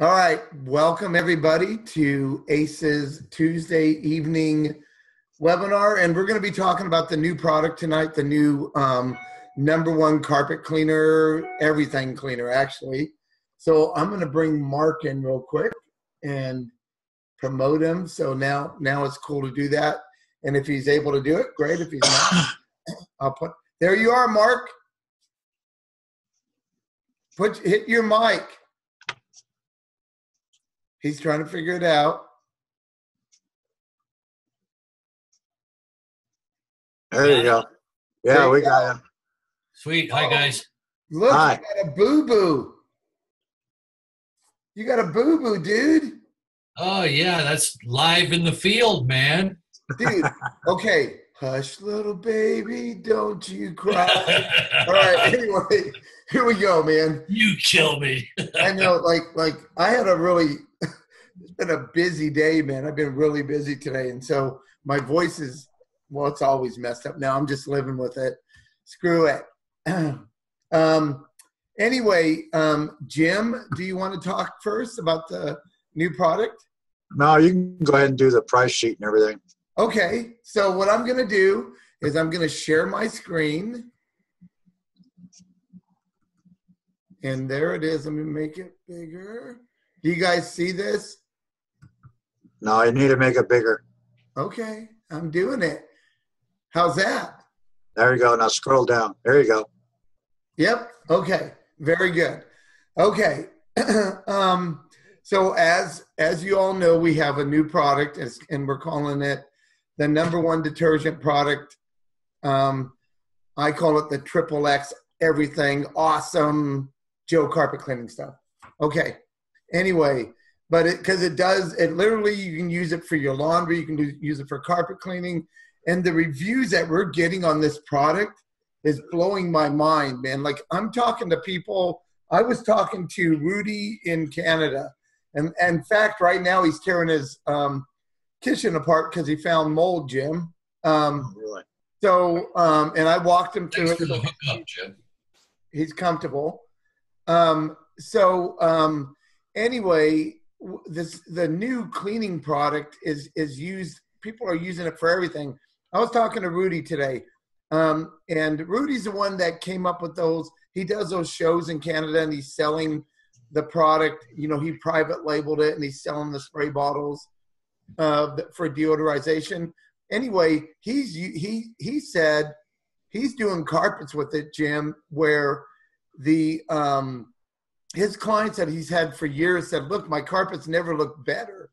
All right, welcome everybody to ACE's Tuesday evening webinar, and we're going to be talking about the new product tonight, the new #1 carpet cleaner, everything cleaner actually. So I'm going to bring Mark in real quick and promote him. So now it's cool to do that, and if he's able to do it, great. If he's not, I'll put. There you are, Mark. Hit your mic. He's trying to figure it out. There you go. Yeah, we got him. Sweet. Hi, guys. Look, Hi. you got a boo-boo. You got a boo-boo, dude. Oh, yeah, that's live in the field, man. Dude, okay. Hush, little baby, don't you cry. All right, anyway, here we go, man. You kill me. I know, like I had a really, it's been a busy day, man. I've been really busy today, and so my voice is, well, it's always messed up now. I'm just living with it. Screw it. Anyway, Jim, do you want to talk first about the new product? No, you can go ahead and do the price sheet and everything. Okay, so what I'm going to do is I'm going to share my screen. And there it is. Let me make it bigger. Do you guys see this? No, you need to make it bigger. Okay, I'm doing it. How's that? There you go. Now scroll down. There you go. Yep. Okay. Very good. Okay. So as you all know, we have a new product, and we're calling it the #1 detergent product. I call it the XXX everything awesome Joe carpet cleaning stuff. Okay. Anyway, but because it literally, you can use it for your laundry, you can use it for carpet cleaning, and the reviews that we're getting on this product is blowing my mind, man. Like, I'm talking to people. I was talking to Rudy in Canada, and in fact, right now he's tearing his kitchen apart because he found mold, Jim. Really? So, and I walked him through Thanks it. for the hookup, Jim. He's comfortable. Anyway, the new cleaning product is used. People are using it for everything. I was talking to Rudy today, and Rudy's the one that came up with those. He does those shows in Canada, and he's selling the product. You know, he private labeled it, and he's selling the spray bottles for deodorization. Anyway, he said he's doing carpets with it, Jim, where the his clients that he's had for years said, look, my carpets never look better.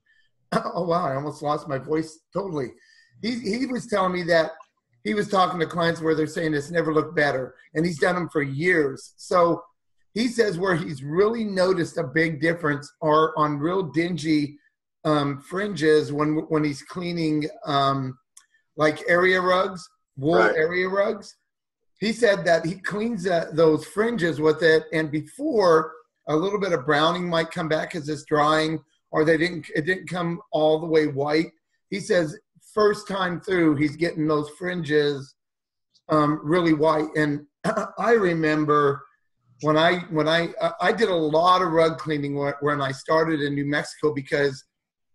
Oh, wow, I almost lost my voice totally. He was telling me that he was talking to clients where they're saying it's never looked better, and he's done them for years. So he says where he's really noticed a big difference are on real dingy fringes when he's cleaning like area rugs, wool area rugs. He said that he cleans those fringes with it, and before, a little bit of browning might come back as it's drying, or it didn't come all the way white. He says first time through, he's getting those fringes really white. And I remember when I did a lot of rug cleaning when I started in New Mexico, because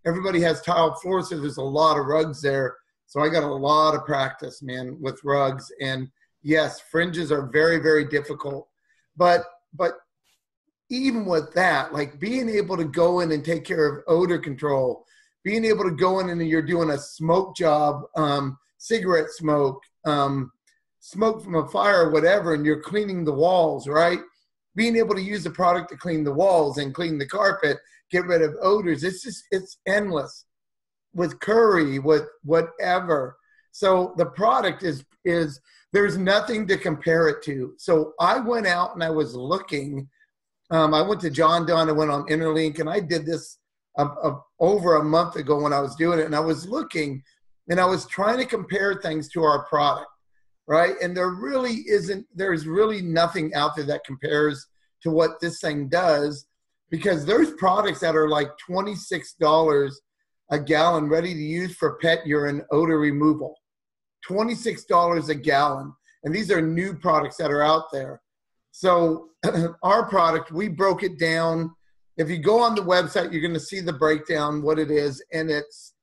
everybody has tile floors, so there's a lot of rugs there. So I got a lot of practice, man, with rugs. And yes, fringes are very, very difficult. But even with that, like being able to go in and take care of odor control, being able to go in and you're doing a smoke job, cigarette smoke, smoke from a fire, whatever, and you're cleaning the walls, right? Being able to use the product to clean the walls and clean the carpet, get rid of odors, it's endless. With curry, with whatever. So the product is there's nothing to compare it to. So I went out and I was looking. I went to John Dunn, I went on Interlink, and I did this over a month ago when I was doing it. And I was looking, and I was trying to compare things to our product, right? And there's really nothing out there that compares to what this thing does, because there's products that are like $26 a gallon ready to use for pet urine odor removal. $26 a gallon. And these are new products that are out there. So our product, we broke it down if you go on the website, you're going to see the breakdown, what it is, and it's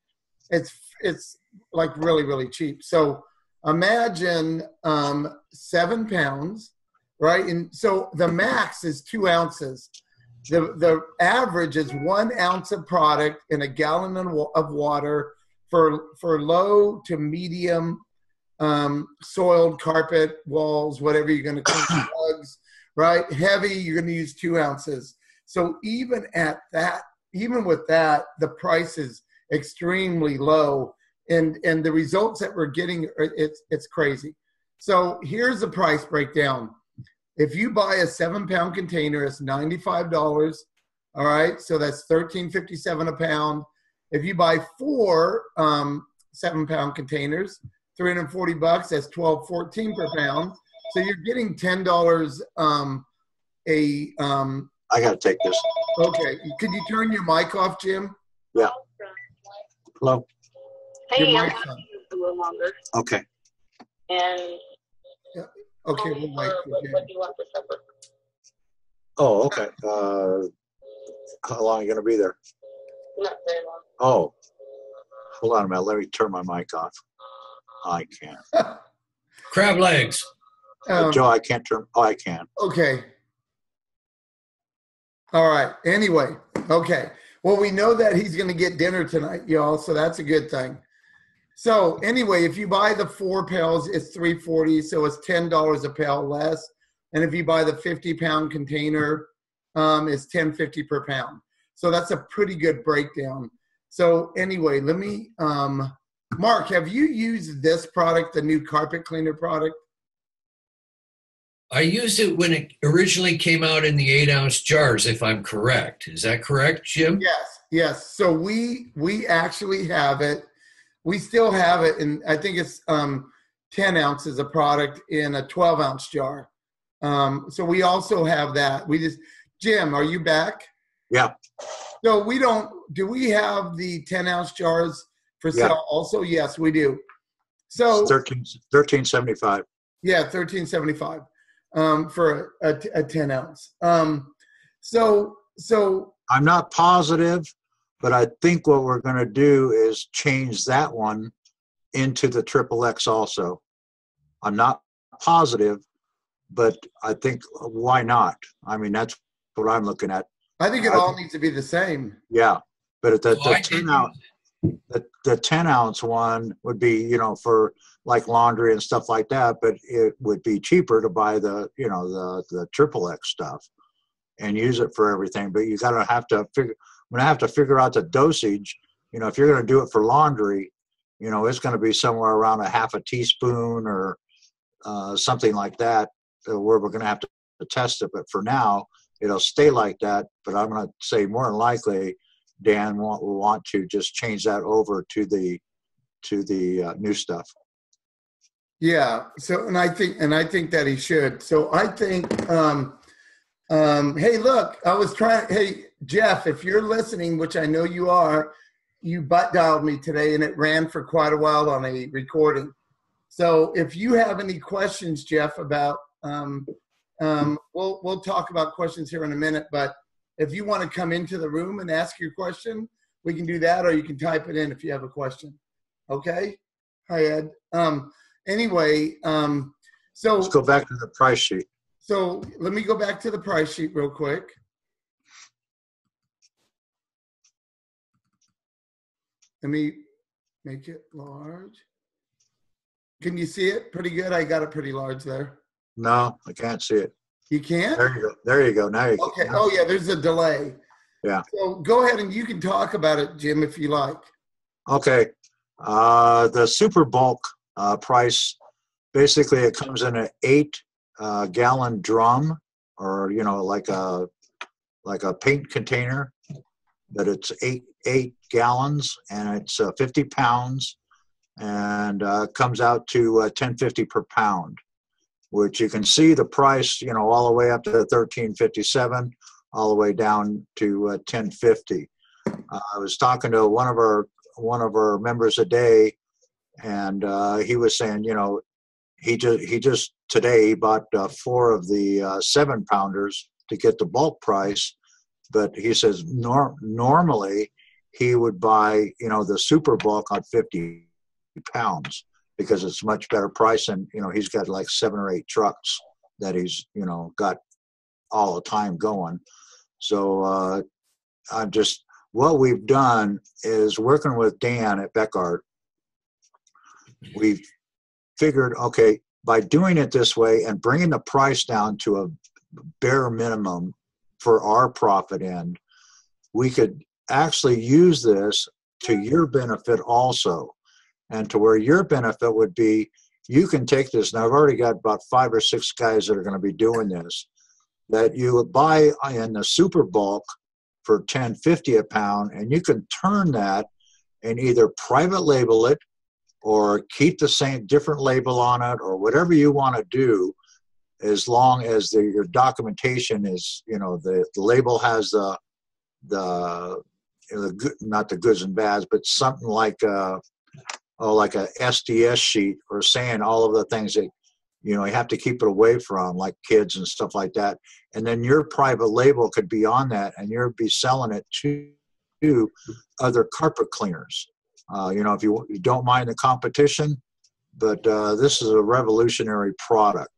like really, really cheap. So imagine 7 pounds, right? And so the max is 2 ounces. The average is 1 ounce of product in a gallon of water for low to medium soiled carpet, walls, whatever you're going to clean, rugs, right? Heavy, you're going to use 2 ounces. So even with that, the price is extremely low, and the results that we're getting, it's crazy. So here's the price breakdown. If you buy a 7-pound container, it's $95. All right, so that's $13.57 a pound. If you buy 4 7-pound containers, $340. That's $12.14 per pound. So you're getting $10 I got to take this. Okay, could you turn your mic off, Jim? Yeah. Hello. Your Hey, I'm mic's on. a little longer. Okay. And Okay, we'll wait for what Jim. do you want for supper? Oh, okay. How long are you going to be there? Not very long. Oh, hold on a minute. Let me turn my mic off. I can't. Crab legs. Joe, I can't turn. Oh, I can. Okay. All right. Anyway, okay. Well, we know that he's going to get dinner tonight, y'all, so that's a good thing. So anyway, if you buy the 4 pails, it's $3.40, so it's $10 a pail less. And if you buy the 50-pound container, it's $10.50 per pound. So that's a pretty good breakdown. So anyway, let me, Mark, have you used this product, the new carpet cleaner product? I used it when it originally came out in the 8-ounce jars, if I'm correct. Is that correct, Jim? Yes. So we actually have it. We still have it, and I think it's 10 ounces of product in a 12-ounce jar. So we also have that. Jim, are you back? Yeah. So do we have the 10-ounce jars for sale also? Yes, we do. So $13.75. Yeah, $13.75 for a 10 ounce. So I'm not positive, but I think what we're going to do is change that one into the XXX also. I'm not positive, but I think why not? I mean, that's what I'm looking at. I think it all needs to be the same. Yeah, but the 10 ounce one would be, for like laundry and stuff like that, but it would be cheaper to buy the XXX stuff and use it for everything. But I'm gonna have to figure out the dosage. If you're gonna do it for laundry, it's gonna be somewhere around a half a teaspoon or something like that, where we're gonna have to test it. But for now, it'll stay like that. But I'm gonna say more than likely, Dan will want to just change that over to the new stuff. Yeah. So, and I think that he should. So I think, hey, look, hey, Jeff, if you're listening, which I know you are, you butt dialed me today and it ran for quite a while on a recording. So if you have any questions, Jeff, about, we'll talk about questions here in a minute, but if you want to come into the room and ask your question, we can do that, or you can type it in if you have a question. Okay? Hi, Ed. Anyway, so let's go back to the price sheet. So let me go back to the price sheet real quick. Let me make it large. Can you see it pretty good? I got it pretty large there. No, I can't see it. You can't? There you go. There you go. Now you Okay. can. Oh, yeah, there's a delay. Yeah. So go ahead and you can talk about it, Jim, if you like. Okay. The super bulk price, basically it comes in an 8-gallon drum, or like a paint container, but it's eight gallons, and it's 50 pounds, and comes out to $10.50 per pound, which you can see the price, all the way up to $13.57, all the way down to $10.50. I was talking to one of our members today, and he was saying, he just today bought 4 of the 7-pounders to get the bulk price, But he says normally he would buy, you know, the super bulk on 50 pounds because it's much better price. And, you know, he's got like 7 or 8 trucks that he's, you know, got all the time going. So what we've done is working with Dan at Beckart, we've figured, okay, by doing it this way and bringing the price down to a bare minimum for our profit end, we could actually use this to your benefit also. And to where your benefit would be, you can take this, and I've already got about 5 or 6 guys that are going to be doing this, that you would buy in the super bulk for $10.50 a pound, and you can turn that and either private label it or keep the same different label on it or whatever you want to do, as long as your documentation is, you know, the label has the not the goods and bads, but something like like a SDS sheet, or saying all of the things that, you know, you have to keep it away from, like kids and stuff like that. And then your private label could be on that, and you'll be selling it to other carpet cleaners. You know, if you don't mind the competition, but this is a revolutionary product,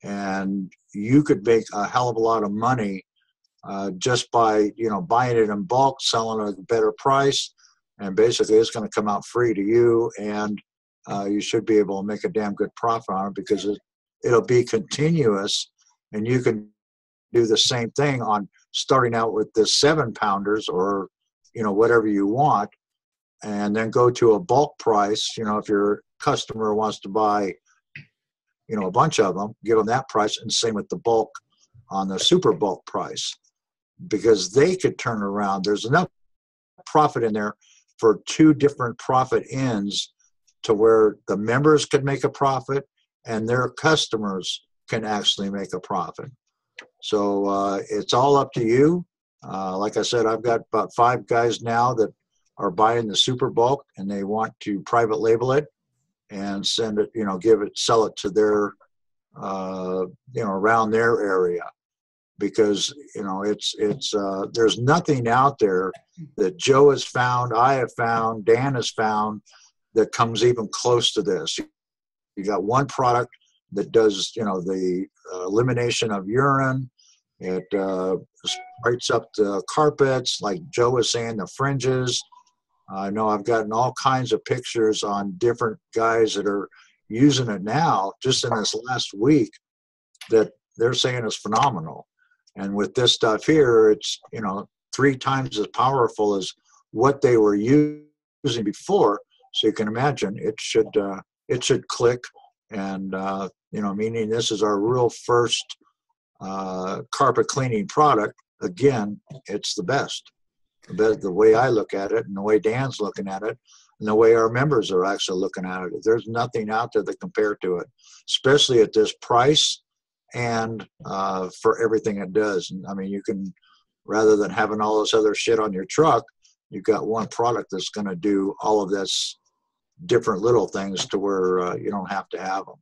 and you could make a hell of a lot of money just by, you know, buying it in bulk, selling at a better price, and basically it's going to come out free to you, and you should be able to make a damn good profit on it because it'll be continuous, and you can do the same thing on starting out with the 7-pounders or, you know, whatever you want, and then go to a bulk price. You know, if your customer wants to buy, you know, a bunch of them, give them that price, and same with the bulk on the super bulk price, because they could turn around. There's enough profit in there for 2 different profit ends to where the members could make a profit and their customers can actually make a profit. So it's all up to you. Like I said, I've got about 5 guys now that are buying the super bulk, and they want to private label it and send it, you know, sell it to their, you know, around their area, because, you know, it's there's nothing out there that Joe has found, I have found, Dan has found, that comes even close to this. You got one product that does, you know, the elimination of urine. It sprays up the carpets, like Joe was saying, the fringes. I know I've gotten all kinds of pictures on different guys that are using it now, just in this last week, that they're saying is phenomenal. And with this stuff here, it's, you know, 3 times as powerful as what they were using before. So you can imagine it should click. And, you know, meaning this is our real first carpet cleaning product. Again, it's the best. The way I look at it, and the way Dan's looking at it, and the way our members are actually looking at it. There's nothing out there that compare to it, especially at this price and for everything it does. And I mean, you can, rather than having all this other shit on your truck, you've got one product that's going to do all of this different little things to where you don't have to have them.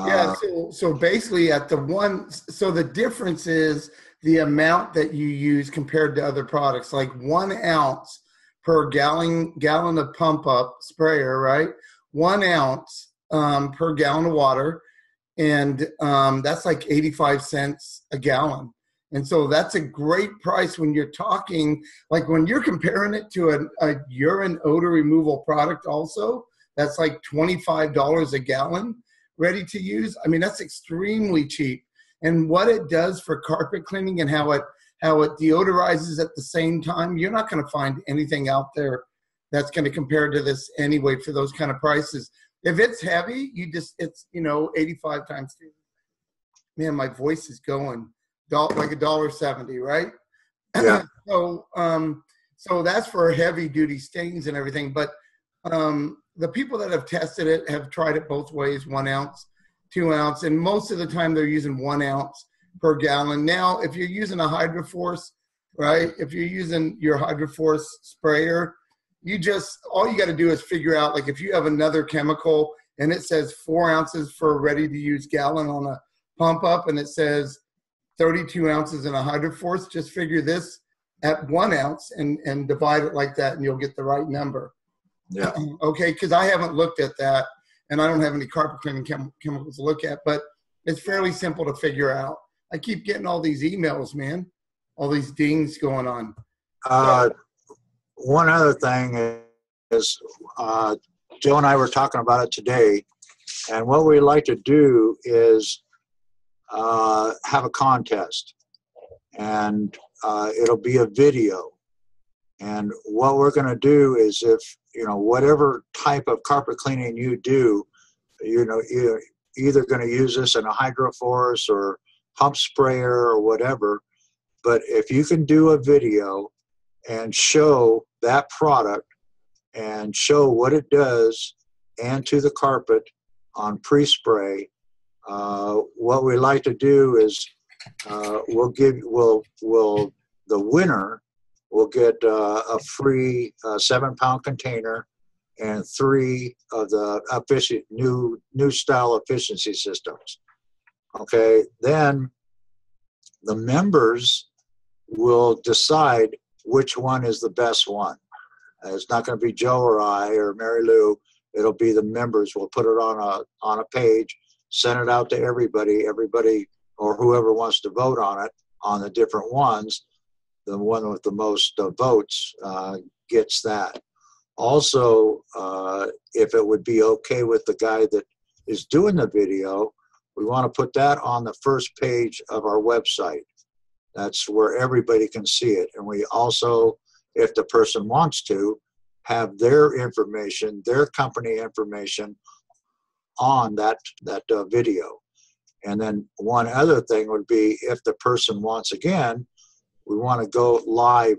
Yeah, so basically so the difference is the amount that you use compared to other products, like 1 ounce per gallon of pump up sprayer, right? 1 ounce per gallon of water. And that's like 85 cents a gallon. And so that's a great price when you're talking, like when you're comparing it to a urine odor removal product also, that's like $25 a gallon ready to use. I mean, that's extremely cheap. And what it does for carpet cleaning and how it deodorizes at the same time, you're not going to find anything out there that's going to compare to this anyway for those kind of prices. If it's heavy, it's, you know, 85 times 2. Man, my voice is going like $1.70, right? Yeah. So that's for heavy duty stains and everything. But the people that have tested it have tried it both ways, 1 ounce, 2 ounce, and most of the time they're using 1 ounce per gallon. Now, if you're using a Hydroforce, right? If you're using your Hydroforce sprayer, all you got to do is figure out, like, if you have another chemical and it says 4 ounces for a ready to use gallon on a pump up, and it says 32 ounces in a Hydroforce, just figure this at 1 ounce and divide it like that, and you'll get the right number. Yeah. Okay, because I haven't looked at that, and I don't have any carpet cleaning chemicals to look at, but it's fairly simple to figure out. I keep getting all these emails, man, all these dings going on. One other thing is, Joe and I were talking about it today, and what we like to do is have a contest, and it'll be a video. And what we're going to do is, if whatever type of carpet cleaning you do, you're either going to use this in a Hydroforce or pump sprayer or whatever. But if you can do a video and show that product and show what it does and to the carpet on pre-spray, what we like to do is the winner will get a free 7-pound container and 3 of the new style efficiency systems. Okay, then the members will decide which one is the best one. It's not going to be Joe or I or Mary Lou. It'll be the members. We'll put it on a page, send it out to everybody or whoever wants to vote on it, on the different ones. The one with the most votes gets that. Also, if it would be okay with the guy that is doing the video, we want to put that on the first page of our website. That's where everybody can see it. And we also, if the person wants to, have their information, their company information on that video. And then one other thing would be, if the person wants, again, we want to go live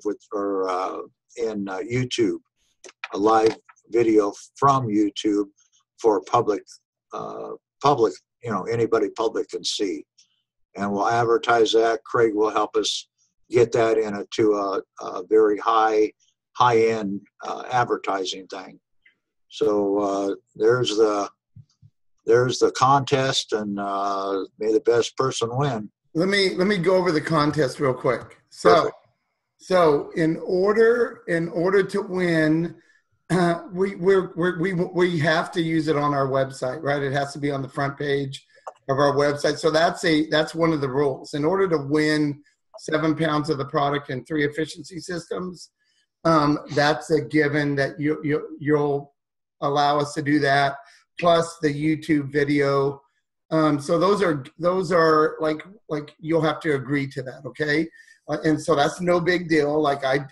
in YouTube, a live video from YouTube for public, anybody public can see. And we'll advertise that. Craig will help us get that into a very high-end advertising thing. So there's the contest, and may the best person win. Let me go over the contest real quick. So in order to win, we have to use it on our website, right? It has to be on the front page of our website. So that's one of the rules. In order to win 7 pounds of the product and 3 efficiency systems, that's a given that you'll allow us to do that, plus the YouTube video. So those are like you'll have to agree to that, okay? And so that's no big deal. Like I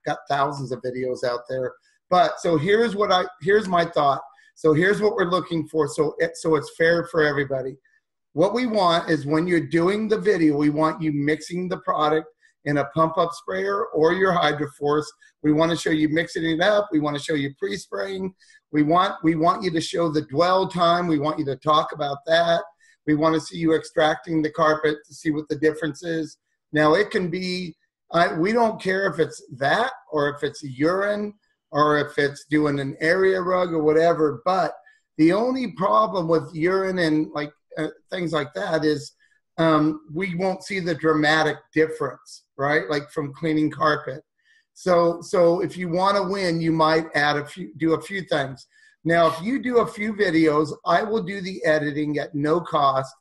got thousands of videos out there. But so here's my thought. So here's what we're looking for. So it's fair for everybody. What we want is, when you're doing the video, we want you mixing the product in a pump-up sprayer or your Hydroforce. We want to show you mixing it up. We want to show you pre-spraying. We want you to show the dwell time. We want you to talk about that. We want to see you extracting the carpet to see what the difference is. Now, it can be, we don't care if it's that or if it's urine or if it's doing an area rug or whatever, but the only problem with urine and things like that is we won't see the dramatic difference, right? Like from cleaning carpet. So if you want to win, you might do a few things. Now, if you do a few videos, I will do the editing at no cost.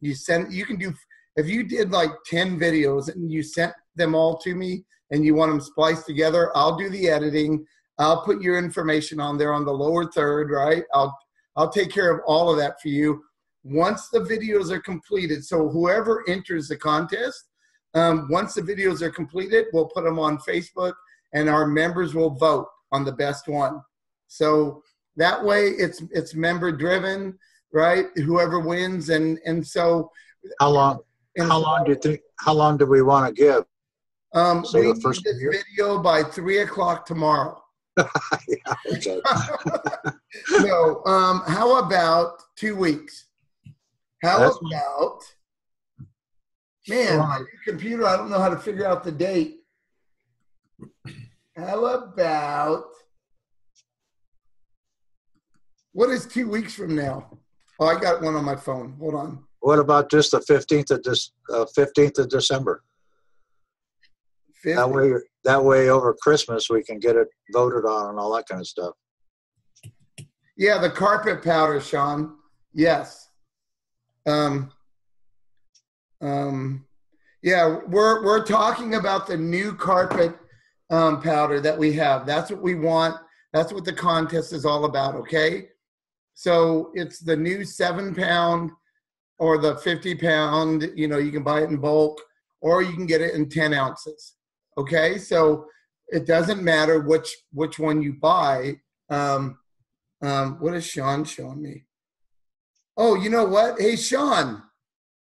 If you did like 10 videos and you sent them all to me and you want them spliced together, I'll do the editing. I'll put your information on there on the lower third, right? I'll take care of all of that for you. Once the videos are completed, so whoever enters the contest, once the videos are completed, we'll put them on Facebook, and our members will vote on the best one. So that way, it's member driven, right? Whoever wins, and so. How long do we want to give? We need this video by 3:00 tomorrow. Yeah, okay. So, how about 2 weeks? Man, my computer, I don't know how to figure out the date. How about, what is 2 weeks from now? Oh, I got one on my phone. Hold on. What about just the 15th of December? That way over Christmas we can get it voted on and all that kind of stuff. Yeah, the carpet powder, Sean. Yes. Yeah, we're talking about the new carpet powder that we have. That's what we want. That's what the contest is all about, okay? So it's the new 7-pound or the 50-pound, you can buy it in bulk, or you can get it in 10 ounces, okay? So it doesn't matter which one you buy. What is Sean showing me? Oh, you know what? Hey, Sean,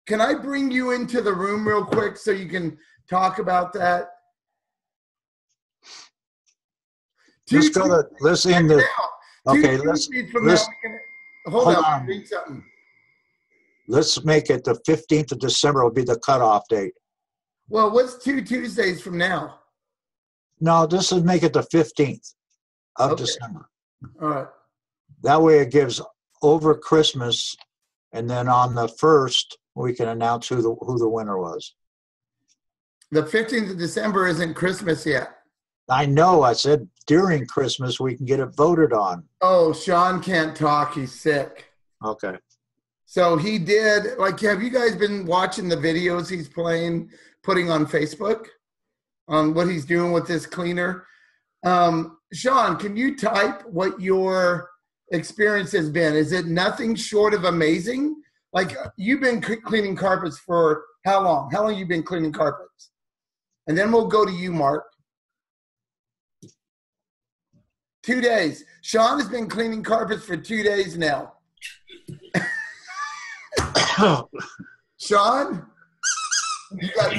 can I bring you into the room real quick so you can talk about that? Let's end the. Okay, hold on. Read something. Let's make it the 15th of December will be the cutoff date. Well, what's 2 Tuesdays from now? No, this would make it the 15th of December. All right. That way it gives over Christmas, and then on the 1st, we can announce who the winner was. The 15th of December isn't Christmas yet. I know. I said during Christmas we can get it voted on. Oh, Sean can't talk. He's sick. Okay. So he did, have you guys been watching the videos he's putting on Facebook on what he's doing with this cleaner? Sean, can you type what your experience has been? Is it nothing short of amazing? You've been cleaning carpets for how long? How long have you been cleaning carpets? And then we'll go to you, Mark. 2 days. Sean has been cleaning carpets for 2 days now. Sean, you got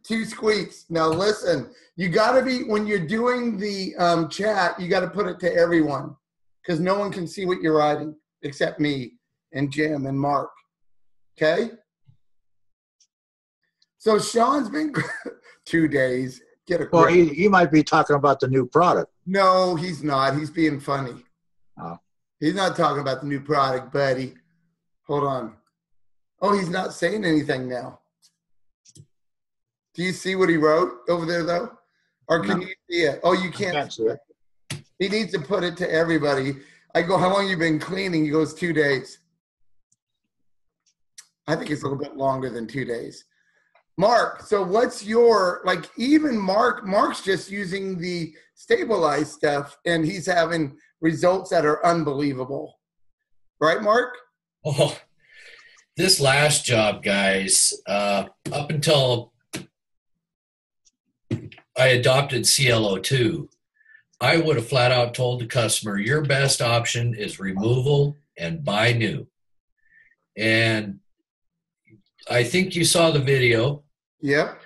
two squeaks. Now listen, you got to be, when you're doing the chat, you got to put it to everyone because no one can see what you're writing except me and Jim and Mark. Okay? So Sean's been 2 days. Get a grip. Well, he might be talking about the new product. No, he's not. He's being funny. Oh. He's not talking about the new product, buddy. Hold on. Oh, he's not saying anything now. Do you see what he wrote over there, though? Or can you see it? Oh, you can't see it. He needs to put it to everybody. I go, how long you been cleaning? He goes, 2 days. I think it's a little bit longer than 2 days. Mark, so what's your, even Mark's just using the stabilized stuff, and he's having results that are unbelievable. Right, Mark? Oh, this last job, guys, up until I adopted CLO2, I would have flat out told the customer, your best option is removal and buy new. And I think you saw the video. Yep.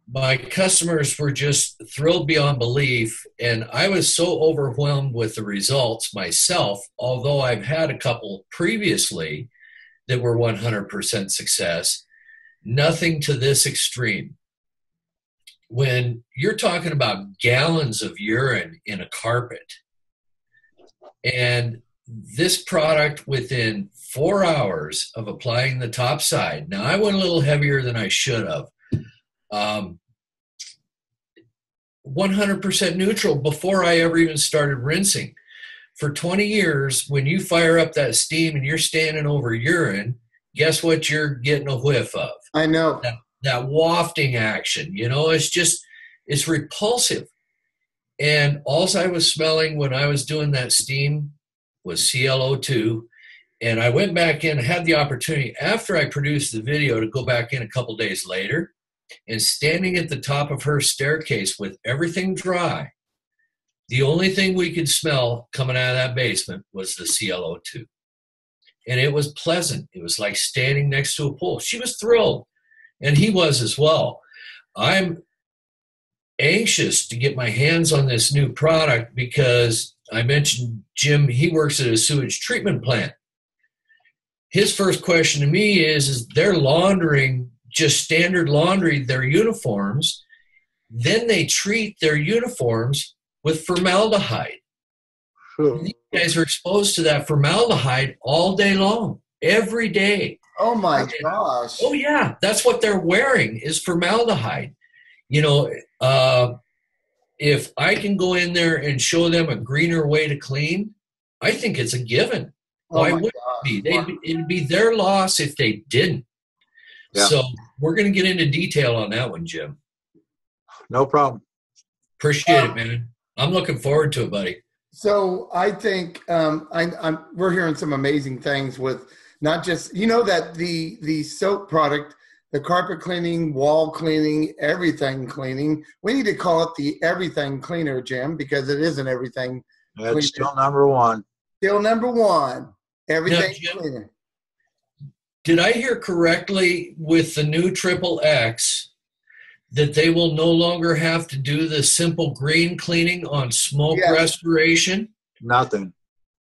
My customers were just thrilled beyond belief, and I was so overwhelmed with the results myself, although I've had a couple previously that were 100% success, nothing to this extreme. When you're talking about gallons of urine in a carpet, and this product within 4 hours of applying the top side, now I went a little heavier than I should have, 100% neutral before I ever even started rinsing. For 20 years, when you fire up that steam and you're standing over urine, guess what you're getting a whiff of? I know. That wafting action, it's repulsive. And all I was smelling when I was doing that steam was CLO2. And I went back in, had the opportunity after I produced the video to go back in a couple days later, and standing at the top of her staircase with everything dry, the only thing we could smell coming out of that basement was the CLO2. And it was pleasant. It was like standing next to a pool. She was thrilled, and he was as well. I'm anxious to get my hands on this new product because I mentioned Jim, he works at a sewage treatment plant. His first question to me is they're laundering, just standard laundry, their uniforms. Then they treat their uniforms with formaldehyde. These guys are exposed to that formaldehyde all day long. every day. Oh my gosh. Oh yeah, that's what they're wearing is formaldehyde. You know, if I can go in there and show them a greener way to clean, I think it's a given. Oh Why my wouldn't gosh. it be? It'd be their loss if they didn't. Yeah. So we're going to get into detail on that one, Jim. No problem. Appreciate it, man. I'm looking forward to it, buddy. So I think we're hearing some amazing things with not just, you know, that the soap product, the carpet cleaning, wall cleaning, everything cleaning. We need to call it the everything cleaner, Jim, because it is an everything It's cleaner. still number one. Still number one, everything Now, Jim, cleaner. did I hear correctly with the new Triple X that they will no longer have to do the simple green cleaning on smoke Yes. restoration? Nothing.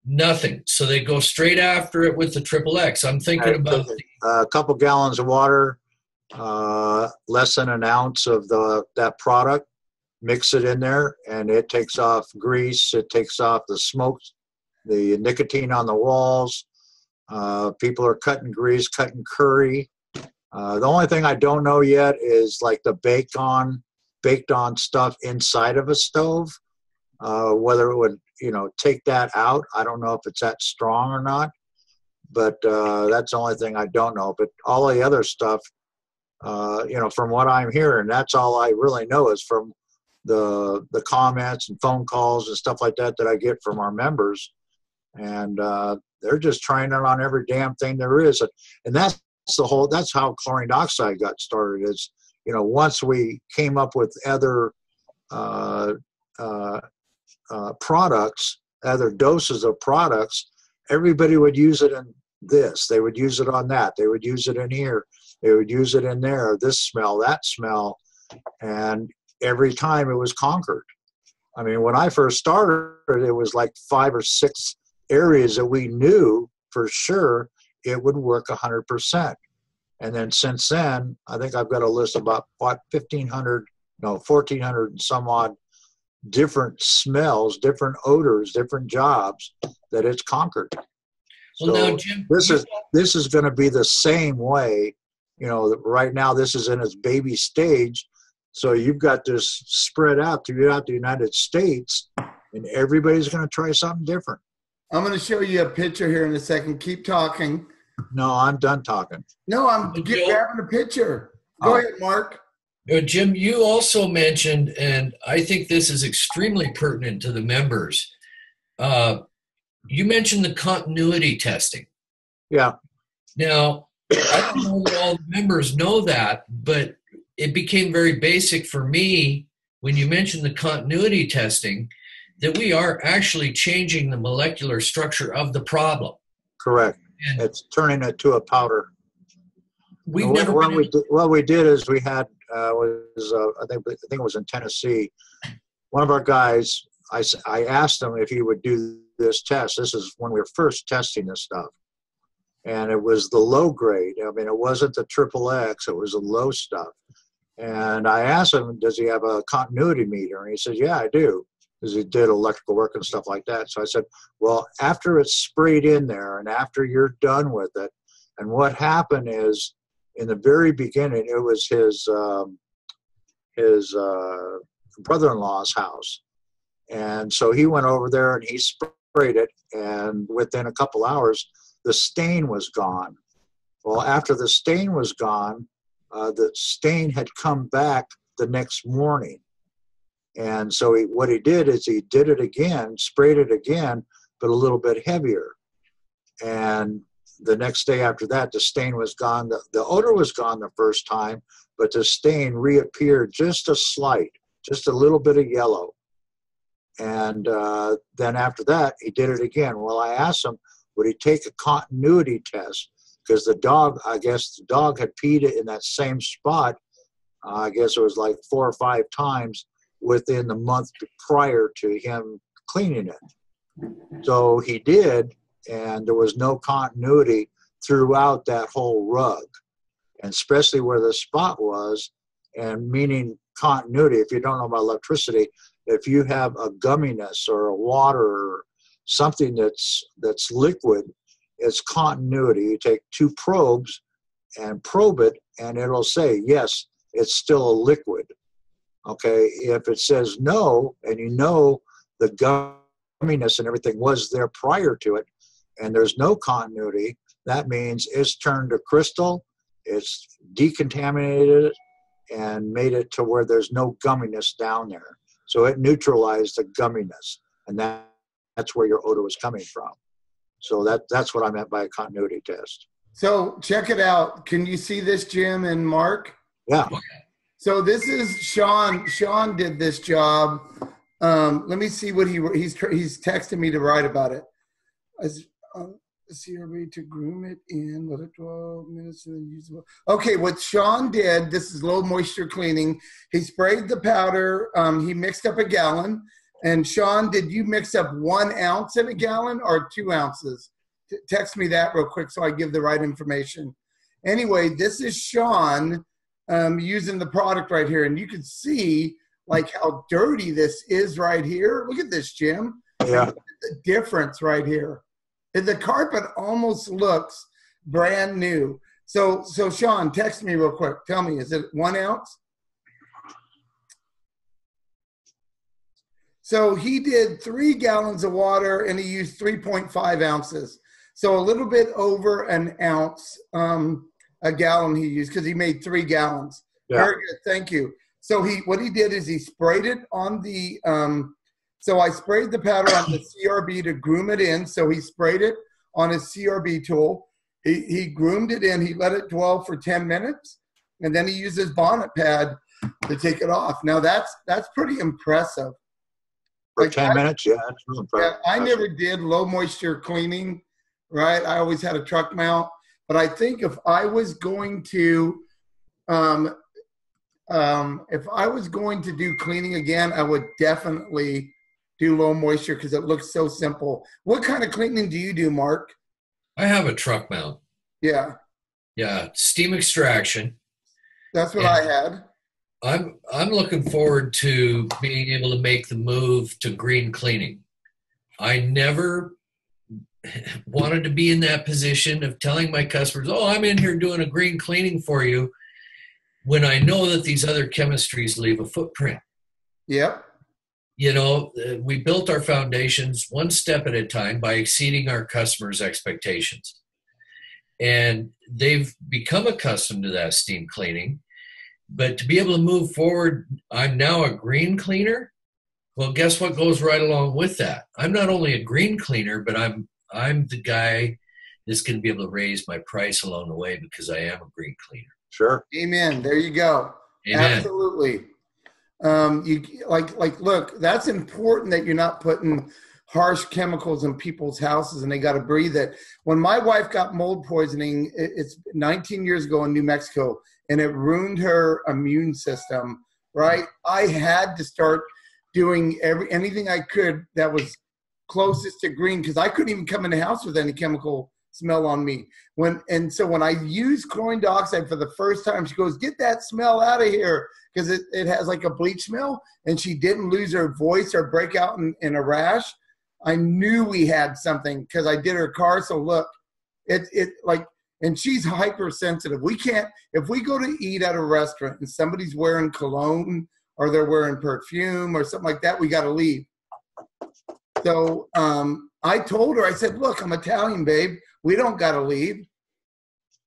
Nothing. So they go straight after it with the Triple X. I'm thinking about A couple gallons of water, less than an ounce of that product. Mix it in there, and it takes off grease. It takes off the smoke, the nicotine on the walls. People are cutting grease, cutting curry. The only thing I don't know yet is like the baked on stuff inside of a stove. Whether it would, take that out. I don't know if it's that strong or not. But that's the only thing I don't know. But all the other stuff, from what I'm hearing, that's all I really know is from the comments and phone calls and stuff like that I get from our members. And they're just trying it on every damn thing there is. And that's how chlorine dioxide got started is, once we came up with other products, other doses of products, everybody would use it in this. They would use it on that. They would use it in here. They would use it in there, this smell, that smell. And every time it was conquered. I mean, when I first started, it was like 5 or 6 areas that we knew for sure it would work 100%. And then since then, I think I've got a list of about 1,400 and some odd different smells, different odors, different jobs that it's conquered. Well, So now, Jim, this is going to be the same way. Right now this is in its baby stage. So you've got this spread out throughout the United States, and everybody's going to try something different. I'm going to show you a picture here in a second. Keep talking. No, I'm done talking. No, I'm grabbing a picture. Go ahead, Mark. Jim, you also mentioned, and I think this is extremely pertinent to the members. You mentioned the continuity testing. Yeah. Now, I don't know that all the members know that, but it became very basic for me when you mentioned the continuity testing that we are actually changing the molecular structure of the problem. Correct. And it's turning it to a powder. We've And never what we did is we had I think it was in Tennessee. One of our guys, I asked him if he would do this test. This is when we were first testing this stuff, and it was the low grade. I mean, it wasn't the triple X; it was the low stuff. And I asked him, "Does he have a continuity meter?" And he said, "Yeah, I do," because he did electrical work and stuff like that. So I said, "Well, after it's sprayed in there, and after you're done with it, and what happened is." In the very beginning, it was his brother-in-law's house. And so he went over there and he sprayed it, and within a couple hours, the stain was gone. Well, after the stain was gone, the stain had come back the next morning. And so what he did is he did it again, sprayed it again, but a little bit heavier. And the next day after that, the stain was gone. The odor was gone the first time, but the stain reappeared just a little bit of yellow. And then after that, he did it again. Well, I asked him, would he take a continuity test? Because the dog had peed in that same spot. I guess it was like 4 or 5 times within the month prior to him cleaning it. So he did. And there was no continuity throughout that whole rug, and especially where the spot was. And meaning continuity, if you don't know about electricity, if you have a gumminess or a water or something that's liquid, is continuity. You take two probes and probe it, and it'll say, yes, it's still a liquid. Okay, if it says no, and you know the gumminess and everything was there prior to it, and there's no continuity, that means it's turned to crystal, it's decontaminated it, and made it to where there's no gumminess down there. So it neutralized the gumminess, and that's where your odor was coming from. So that's what I meant by a continuity test. So check it out. Can you see this, Jim and Mark? Yeah. So this is Sean. Sean did this job. Let me see what he's texting me to write about it. As CRB to groom it in, let it 12 minutes and then use it. Okay, what Sean did, this is low moisture cleaning. He sprayed the powder. He mixed up a gallon. And Sean, did you mix up 1 ounce in a gallon or 2 ounces? Text me that real quick so I give the right information. Anyway, this is Sean using the product right here. And you can see like how dirty this is right here. Look at this, Jim. Yeah. Look at the difference right here. The carpet almost looks brand new. So Sean, text me real quick. Tell me, is it 1 ounce? So he did 3 gallons of water and he used 3.5 ounces. So a little bit over an ounce, a gallon he used because he made 3 gallons. Yeah. Very good, thank you. So what he did is he sprayed it on the, so I sprayed the powder on the CRB to groom it in. So he sprayed it on his CRB tool. He groomed it in. He let it dwell for 10 minutes. And then he used his bonnet pad to take it off. Now that's pretty impressive. For 10 minutes, yeah, that's really impressive. Yeah, I never did low moisture cleaning, right? I always had a truck mount. But I think if I was going to do cleaning again, I would definitely do low moisture because it looks so simple. What kind of cleaning do you do, Mark? I have a truck mount. Yeah. Yeah, steam extraction. That's what I had. I'm looking forward to being able to make the move to green cleaning. I never wanted to be in that position of telling my customers, oh, I'm in here doing a green cleaning for you, when I know that these other chemistries leave a footprint. Yep. You know, we built our foundations one step at a time by exceeding our customers' expectations. And they've become accustomed to that steam cleaning. But to be able to move forward, I'm now a green cleaner. Well, guess what goes right along with that? I'm not only a green cleaner, but I'm the guy that's going to be able to raise my price along the way because I am a green cleaner. Sure. Amen. There you go. Amen. Absolutely. Look, that's important that you're not putting harsh chemicals in people's houses and they got to breathe it. When my wife got mold poisoning, it's 19 years ago in New Mexico, and it ruined her immune system, right? I had to start doing anything I could that was closest to green because I couldn't even come in the house with any chemical smell on me. So when I used chlorine dioxide for the first time, she goes, get that smell out of here because it has like a bleach smell, and she didn't lose her voice or break out in a rash. I knew we had something because I did her car. So look, and she's hypersensitive. We can't, if we go to eat at a restaurant and somebody's wearing cologne or they're wearing perfume or something like that, we got to leave. So I told her, I said, look, I'm Italian, babe. We don't got to leave.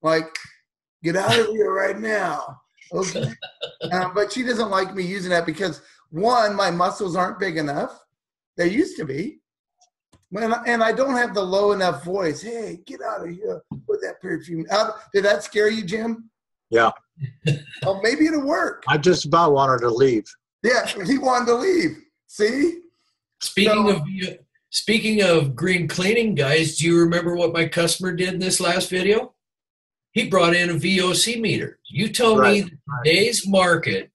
Like, get out of here right now. Okay. But she doesn't like me using that because, one, my muscles aren't big enough. They used to be. And I don't have the low enough voice. Hey, get out of here with that perfume. Did that scare you, Jim? Yeah. Oh, maybe it'll work. I just about wanted to leave. Yeah, he wanted to leave. See? Speaking of green cleaning, guys, do you remember what my customer did in this last video? He brought in a VOC meter. You tell me that today's market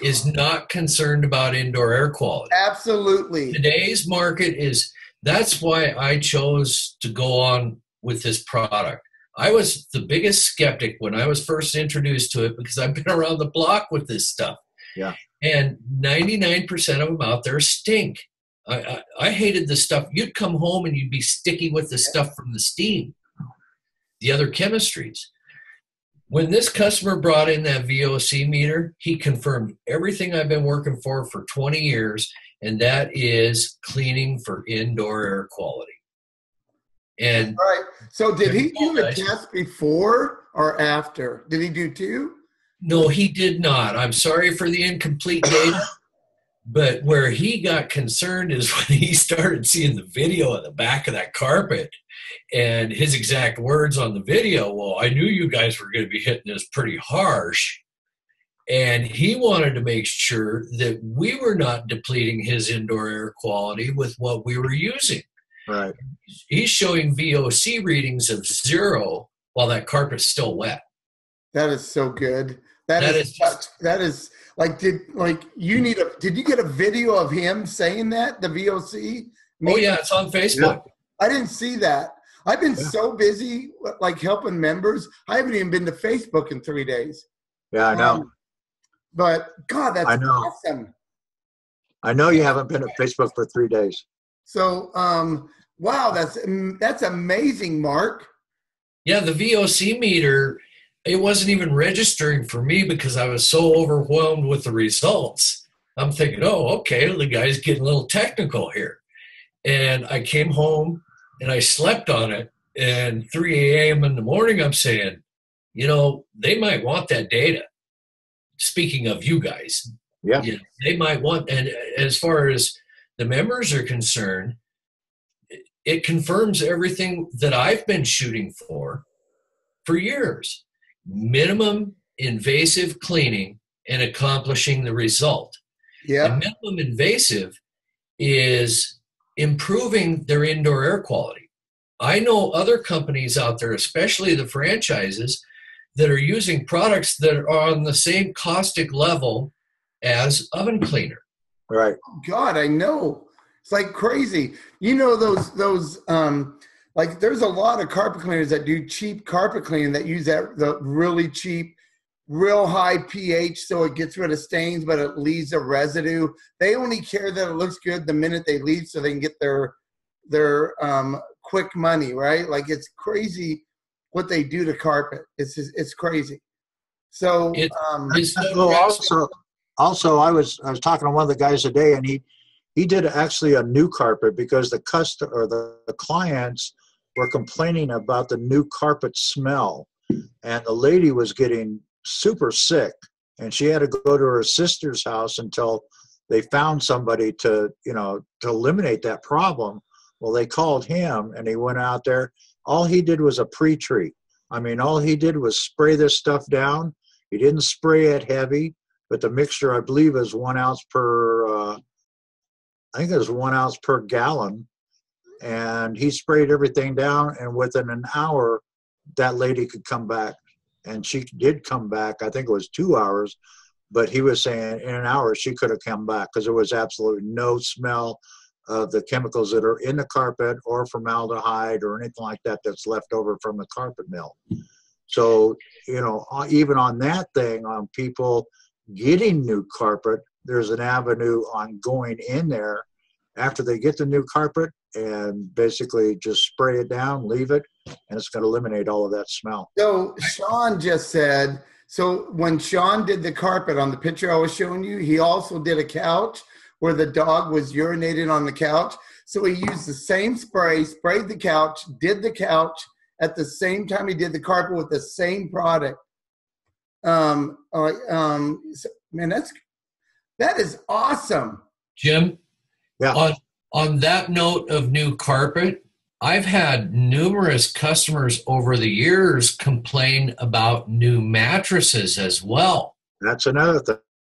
is not concerned about indoor air quality. Absolutely. Today's market is. That's why I chose to go on with this product. I was the biggest skeptic when I was first introduced to it because I've been around the block with this stuff. Yeah. And 99% of them out there stink. I hated the stuff. You'd come home and you'd be sticky with the stuff from the steam. the other chemistries. When this customer brought in that VOC meter, he confirmed everything I've been working for 20 years, and that is cleaning for indoor air quality. And right. So did he do a test before or after? Did he do two? No, he did not. I'm sorry for the incomplete data. But where he got concerned is when he started seeing the video of the back of that carpet and his exact words on the video. Well, I knew you guys were going to be hitting this pretty harsh. And he wanted to make sure that we were not depleting his indoor air quality with what we were using. Right. He's showing VOC readings of 0 while that carpet's still wet. That is so good. That is like, did you get a video of him saying that, the VOC? Oh yeah, it's on Facebook. I didn't see that. I've been so busy like helping members. I haven't even been to Facebook in 3 days. Yeah, I know. But God, that's awesome. I know you haven't been at Facebook for 3 days. So, wow, that's amazing, Mark. Yeah, the VOC meter, it wasn't even registering for me because I was so overwhelmed with the results. I'm thinking, oh, okay, the guy's getting a little technical here. And I came home and I slept on it. And 3 a.m. in the morning, I'm saying, they might want that data. Speaking of you guys, they might want, and as far as the members are concerned, it confirms everything that I've been shooting for years. Minimum invasive cleaning and accomplishing the result. Yeah. And minimum invasive is improving their indoor air quality. I know other companies out there, especially the franchises, that are using products that are on the same caustic level as oven cleaner. Right. God, I know. It's like crazy. Those like there's a lot of carpet cleaners that do cheap carpet cleaning that use the really cheap, real high pH so it gets rid of stains, but it leaves a residue. They only care that it looks good the minute they leave so they can get their quick money, right? Like it's crazy what they do to carpet. It's crazy. So also I was talking to one of the guys today, and he did actually a new carpet because the clients were complaining about the new carpet smell, and the lady was getting super sick, and she had to go to her sister's house until they found somebody to eliminate that problem. Well, they called him, and he went out there. All he did was a pre-treat. I mean, all he did was spray this stuff down. He didn't spray it heavy, but the mixture, I believe, is 1 ounce per. I think it was 1 ounce per gallon, and he sprayed everything down, and within an hour, that lady could come back, and she did come back. I think it was 2 hours, but he was saying in an hour she could have come back because there was absolutely no smell of the chemicals that are in the carpet or formaldehyde or anything like that that's left over from the carpet mill. So, even on that thing, on people getting new carpet, there's an avenue on going in there after they get the new carpet and basically just spray it down, leave it, and it's going to eliminate all of that smell. So Sean just said, so when Sean did the carpet on the picture I was showing you, he also did a couch where the dog was urinating on the couch. So he used the same spray, sprayed the couch, did the couch at the same time he did the carpet with the same product. Man, that is awesome. Jim, yeah. On that note of new carpet, I've had numerous customers over the years complain about new mattresses as well. That's another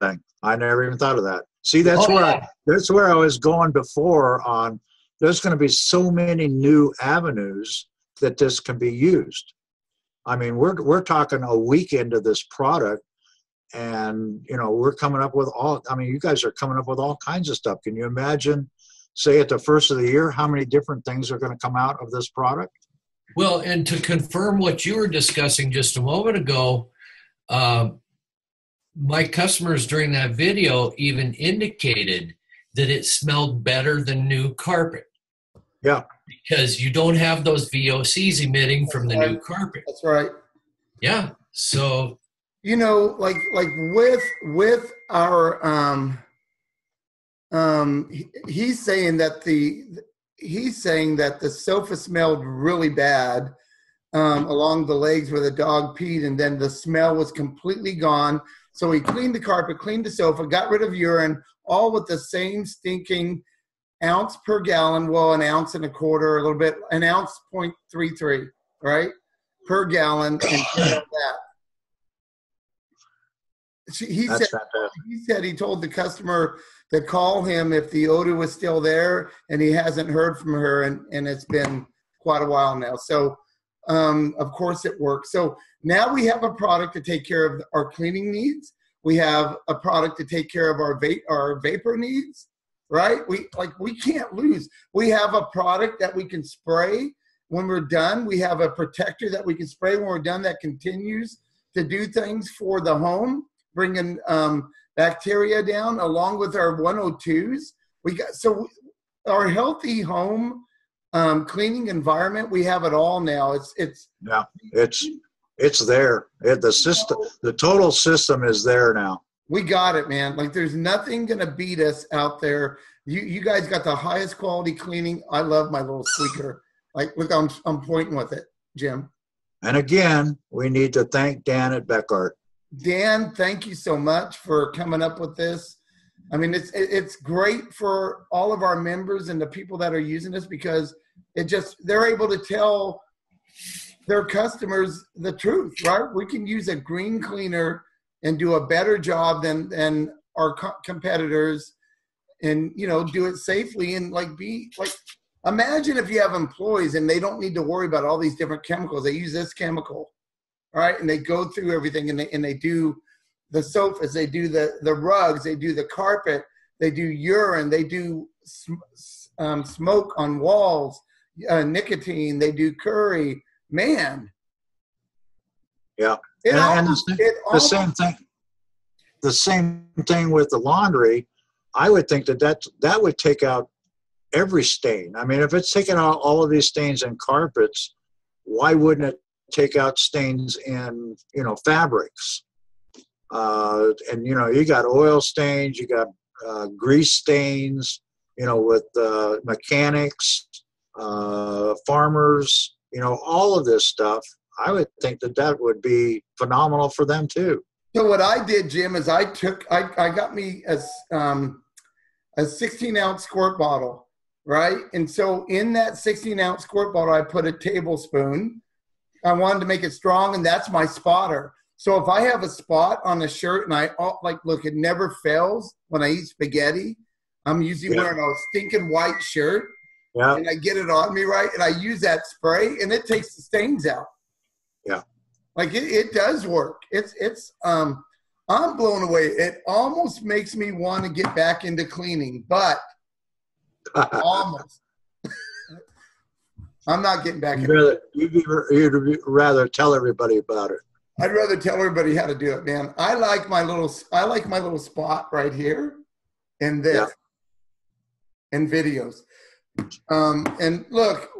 thing. I never even thought of that. See, that's where I was going before on. There's going to be so many new avenues that this can be used. I mean, we're talking a week into this product, and we're coming up with you guys are coming up with all kinds of stuff. Can you imagine, say at the first of the year, how many different things are going to come out of this product? Well, and to confirm what you were discussing just a moment ago, my customers during that video even indicated that it smelled better than new carpet. Yeah. Because you don't have those VOCs emitting from the new carpet. That's right. Yeah. So, You know, like with our he's saying that the sofa smelled really bad along the legs where the dog peed, and then the smell was completely gone. So he cleaned the carpet, cleaned the sofa, got rid of urine, all with the same stinking ounce per gallon. Well, an ounce and a quarter, a little bit, an ounce 0.33, right, per gallon, and did all that. He That's said fantastic. he told the customer to call him if the odor was still there, and he hasn't heard from her, and it's been quite a while now. So, of course, it works. So now we have a product to take care of our cleaning needs. We have a product to take care of our vapor needs, right? We can't lose. We have a product that we can spray when we're done. We have a protector that we can spray when we're done that continues to do things for the home, bringing bacteria down, along with our 102s. Our healthy home cleaning environment. We have it all now. It's there. The total system is there now. We got it, man. Like, there's nothing gonna beat us out there. You guys got the highest quality cleaning. I love my little squeaker. Like, look, I'm pointing with it, Jim. And again, we need to thank Dan at Beckart. Dan, thank you so much for coming up with this. I mean, it's great for all of our members and the people that are using this, because they're able to tell their customers the truth, right? We can use a green cleaner and do a better job than our competitors, and, you know, do it safely, and imagine if you have employees and they don't need to worry about all these different chemicals. They use this chemical, right? And they go through everything, and they do the sofas, they do the rugs, they do the carpet, they do urine, they do smoke on walls, nicotine, they do curry. Man. Yeah. The same thing with the laundry. I would think that would take out every stain. I mean, if it's taking out all of these stains in carpets, why wouldn't it take out stains in, fabrics? And, you got oil stains, you got grease stains, with mechanics, farmers, all of this stuff. I would think that would be phenomenal for them too. So what I did, Jim, is I got me a 16-ounce squirt bottle, right? And so in that 16-ounce squirt bottle, I put a tablespoon. I wanted to make it strong, and that's my spotter. So if I have a spot on a shirt, and look, it never fails when I eat spaghetti. I'm usually wearing a stinking white shirt, and I get it on me, right? And I use that spray, and it takes the stains out. Yeah. Like, it does work. I'm blown away. It almost makes me want to get back into cleaning, but almost. I'm not getting back into it. You'd rather tell everybody about it. I'd rather tell everybody how to do it, man. I like my little spot right here, and this, and videos. And look,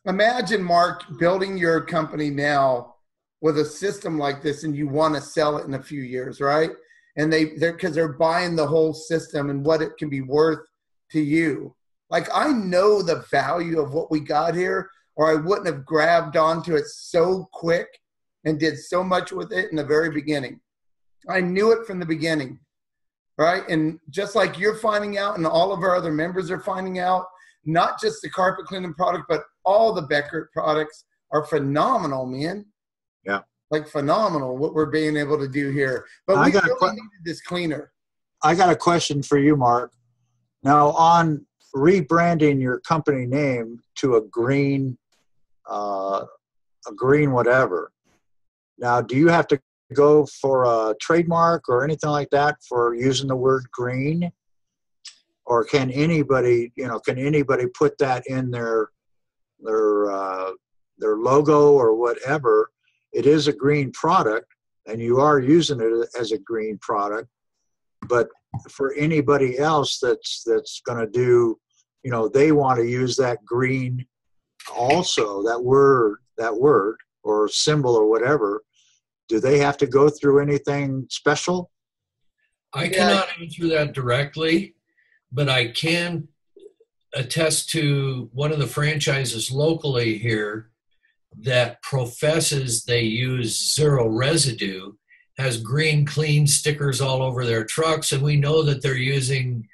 imagine, Mark, building your company now with a system like this, and you want to sell it in a few years, right? And they're buying the whole system and what it can be worth to you. Like, I know the value of what we got here, or I wouldn't have grabbed onto it so quick and did so much with it in the very beginning. I knew it from the beginning, right? And just like you're finding out, and all of our other members are finding out, not just the carpet cleaning product, but all the Beckart products are phenomenal, man. Yeah. Like, phenomenal what we're being able to do here. But we really needed this cleaner. I got a question for you, Mark. Now, on rebranding your company name to a green whatever. Now, do you have to go for a trademark or anything like that for using the word green? Or can anybody put that in their logo or whatever? It is a green product, and you are using it as a green product. But for anybody else that's going to do they want to use that green also, that word or symbol or whatever. Do they have to go through anything special? I cannot answer that directly, but I can attest to one of the franchises locally here that professes they use zero residue, has green clean stickers all over their trucks, and we know that they're using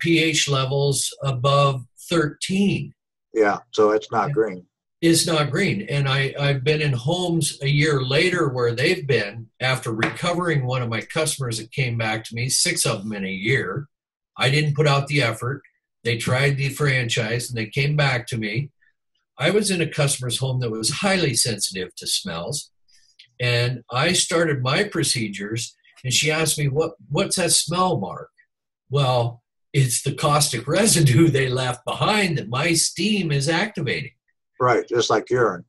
pH levels above 13. Yeah, so it's not green. It's not green. And I've been in homes a year later where they've been, after recovering one of my customers that came back to me, 6 of them in a year. I didn't put out the effort. They tried the franchise and they came back to me. I was in a customer's home that was highly sensitive to smells. And I started my procedures and she asked me, what's that smell, Mark? Well, it's the caustic residue they left behind that my steam is activating. Right, just like urine.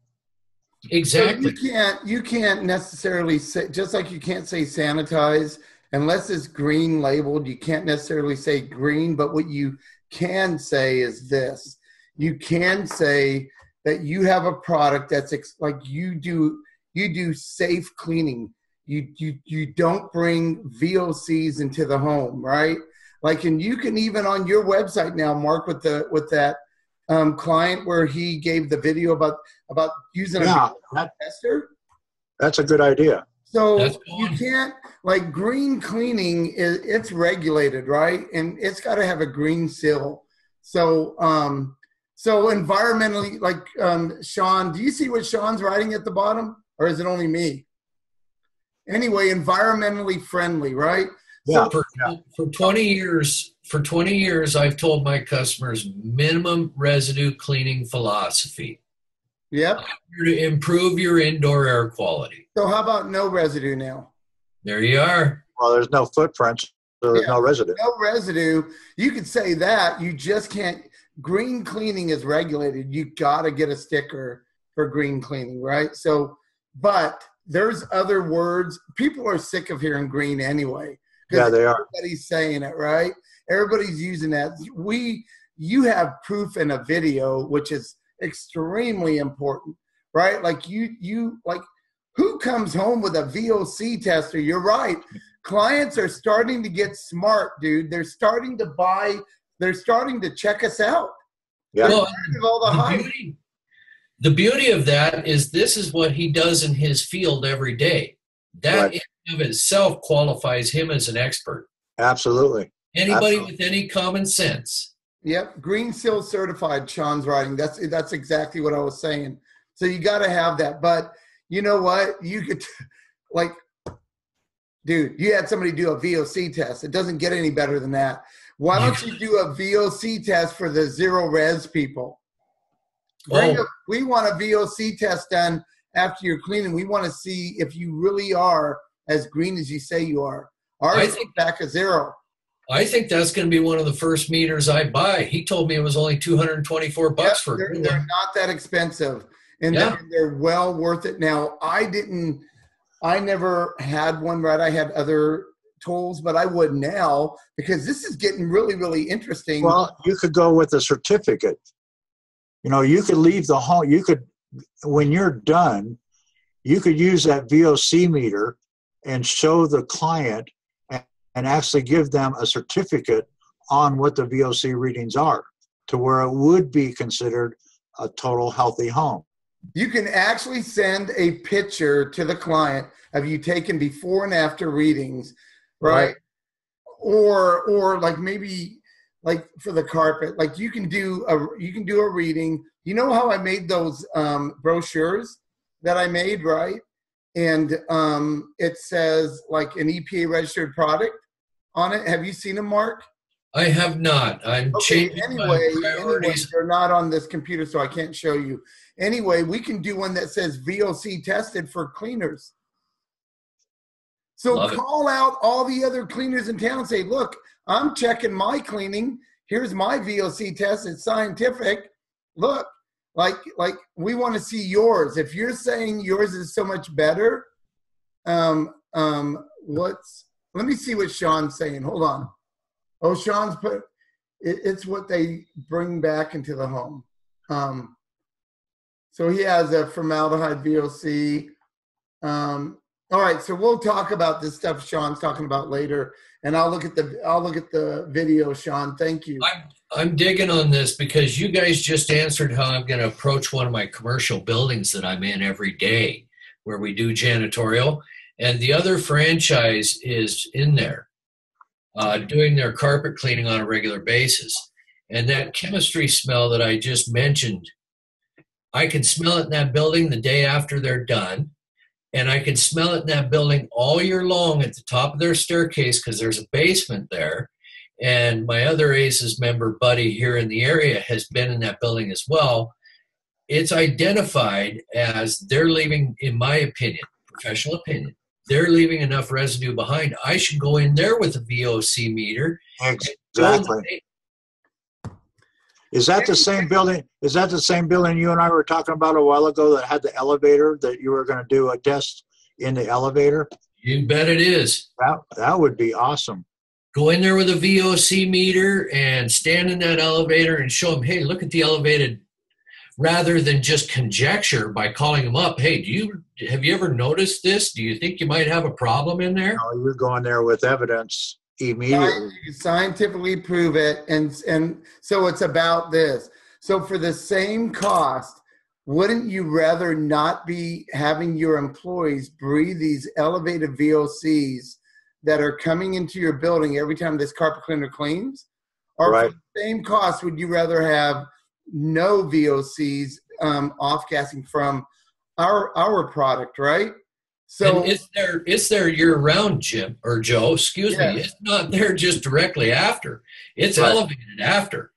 Exactly. So you can't necessarily say, just like you can't say sanitize unless it's green labeled. You can't necessarily say green, but what you can say is this: you can say that you have a product that's like you do safe cleaning. You don't bring VOCs into the home, right? Like, and you can even on your website now, Mark, with that client where he gave the video about using a tester. That's a good idea. So you can't, like, green cleaning it's regulated, right? And it's got to have a green seal. So so environmentally, like, Sean, do you see what Sean's writing at the bottom, or is it only me? Anyway, environmentally friendly, right? Yeah. So, For 20 years, I've told my customers minimum residue cleaning philosophy. yep. To improve your indoor air quality. So how about no residue now? There you are. Well, there's no footprints, so there's no residue. No residue. You could say that. You just can't. Green cleaning is regulated. You got to get a sticker for green cleaning, right? So, but there's other words. People are sick of hearing green anyway. Yeah, they are. Everybody's saying it, right? Everybody's using that. You have proof in a video, which is extremely important, right? Like like, who comes home with a VOC tester? You're right. Clients are starting to get smart, dude. They're starting to buy. They're starting to check us out. Yeah. Well, All the hype. the beauty of that is this is what he does in his field every day. That Right. in and of itself qualifies him as an expert. Absolutely. Anybody Absolutely. with any common sense. Yep, Green Seal certified. Sean's writing. That's exactly what I was saying. So you got to have that. But you know what? You could, like, dude, you had somebody do a VOC test. It doesn't get any better than that. Why don't you do a VOC test for the zero res people? We want a VOC test done after you're cleaning. We want to see if you really are as green as you say you are. Ours is back at zero. I think that's going to be one of the first meters I buy. He told me it was only $224 for they're not that expensive, and they're well worth it. Now, I never had one, right? I had other tools, but I would now, because this is getting really, really interesting. Well, you could go with a certificate. You could leave the home. When you're done, you could use that VOC meter and show the client and actually give them a certificate on what the VOC readings are, to where it would be considered a total healthy home. You can actually send a picture to the client of you taking before and after readings, right? Or like maybe like for the carpet, like you can do a reading. You know how I made those brochures that I made, right? And it says like an EPA registered product on it. Have you seen them, Mark? I have not. I'm changing anyway, my priorities. they're not on this computer, so I can't show you. Anyway, we can do one that says VOC tested for cleaners. So call out all the other cleaners in town and say, look, I'm checking my cleaning. Here's my VOC test. It's scientific. Look, like we want to see yours. If you're saying yours is so much better, let me see what Sean's saying. Hold on. Oh, Sean's put, It's what they bring back into the home. So he has a formaldehyde VOC. All right, so we'll talk about this stuff Sean's talking about later, and I'll look at the video, Sean. Thank you. I'm digging on this because you guys just answered how I'm going to approach one of my commercial buildings that I'm in every day, where we do janitorial, and the other franchise is in there doing their carpet cleaning on a regular basis. And that chemistry smell that I just mentioned, I can smell it in that building the day after they're done. And I can smell it in that building all year long at the top of their staircase because there's a basement there. And my other ACES member, Buddy, here in the area has been in that building as well. It's identified as they're leaving, in my opinion, professional opinion, they're leaving enough residue behind. I should go in there with a VOC meter. Exactly. Is that the same building? Is that the same building you and I were talking about a while ago that had the elevator that you were going to do a test in the elevator? You bet it is. That would be awesome. Go in there with a VOC meter and stand in that elevator and show them, hey, look at the elevated, rather than just conjecture by calling them up. Hey, have you ever noticed this? Do you think you might have a problem in there? No, you're going there with evidence immediately. Scientifically prove it, and so it's about this. So for the same cost, wouldn't you rather not be having your employees breathe these elevated VOCs that are coming into your building every time this carpet cleaner cleans? Or right. For the same cost, would you rather have no VOCs off gassing from our product, right? So and it's there year round, Jim or Joe, excuse me. It's not there just directly after. It's right. Elevated after.